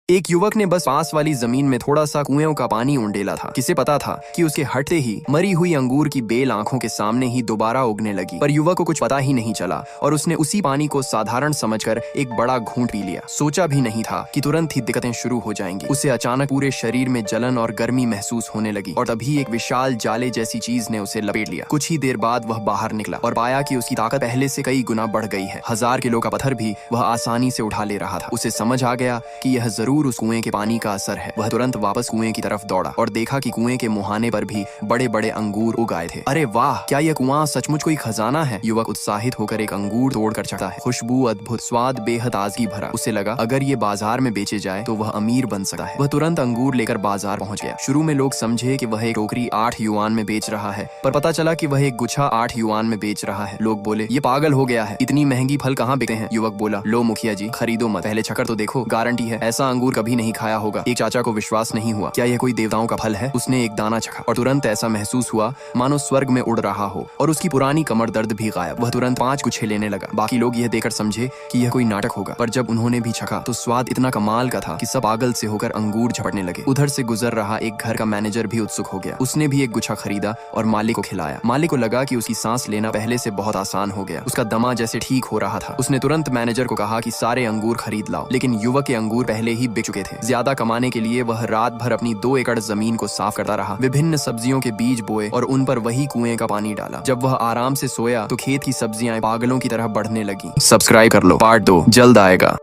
एक युवक ने बस पास वाली जमीन में थोड़ा सा कुएं का पानी उंडेला था। किसे पता था कि उसके हटते ही मरी हुई अंगूर की बेल आंखों के सामने ही दोबारा उगने लगी। पर युवक को कुछ पता ही नहीं चला और उसने उसी पानी को साधारण समझकर एक बड़ा घूंट पी लिया। सोचा भी नहीं था कि तुरंत ही दिक्कतें शुरू हो जाएंगी। उसे अचानक पूरे शरीर में जलन और गर्मी महसूस होने लगी और तभी एक विशाल जाले जैसी चीज ने उसे लपेट लिया। कुछ ही देर बाद वह बाहर निकला और पाया कि उसकी ताकत पहले से कई गुना बढ़ गई है। 1000 किलो का पत्थर भी वह आसानी से उठा ले रहा था। उसे समझ आ गया कि यह जरूर उस कुएं के पानी का असर है। वह तुरंत वापस कुएं की तरफ दौड़ा और देखा कि कुएं के मुहाने पर भी बड़े बड़े अंगूर उग आए थे। अरे वाह, क्या यह कुआं सचमुच कोई खजाना है? युवक उत्साहित होकर एक अंगूर तोड़कर चखता है। खुशबू अद्भुत, स्वाद बेहद ताजगी भरा। उसे लगा अगर ये बाजार में बेचे जाए तो वह अमीर बन सकता है। वह तुरंत अंगूर लेकर बाजार पहुंच गया। शुरू में लोग समझे कि वह एक टोकरी 8 युआन में बेच रहा है, पर पता चला कि वह एक गुच्छा 8 युआन में बेच रहा है। लोग बोले ये पागल हो गया है, इतनी महंगी फल कहाँ बिकते हैं? युवक बोला लो मुखिया जी, खरीदो मत, पहले चखकर तो देखो, गारंटी है ऐसा अंगूर कभी नहीं खाया होगा। एक चाचा को विश्वास नहीं हुआ, क्या यह कोई देवताओं का फल है? उसने एक दाना चखा और तुरंत ऐसा महसूस हुआ मानो स्वर्ग में उड़ रहा हो और उसकी पुरानी कमर दर्द भी गायब। वह तुरंत 5 गुच्छे लेने लगा। बाकी लोग यह देखकर समझे कि यह कोई नाटक होगा, पर जब उन्होंने भी चखा तो स्वाद इतना कमाल का था कि सब पागल से होकर अंगूर झपटने लगे। उधर से गुजर रहा एक घर का मैनेजर भी उत्सुक हो गया। उसने भी एक गुच्छा खरीदा और मालिक को खिलाया। मालिक को लगा कि उसकी सांस लेना पहले से बहुत आसान हो गया। उसका दमा जैसे ठीक हो रहा था। उसने तुरंत मैनेजर को कहा कि सारे अंगूर खरीद लाओ, लेकिन युवक के अंगूर पहले ही बिक चुके थे। ज्यादा कमाने के लिए वह रात भर अपनी 2 एकड़ जमीन को साफ करता रहा, विभिन्न सब्जियों के बीज बोए और उन पर वही कुएं का पानी डाला। जब वह आराम से सोया तो खेत की सब्जियां पागलों की तरह बढ़ने लगी। सब्सक्राइब कर लो, पार्ट 2 जल्द आएगा।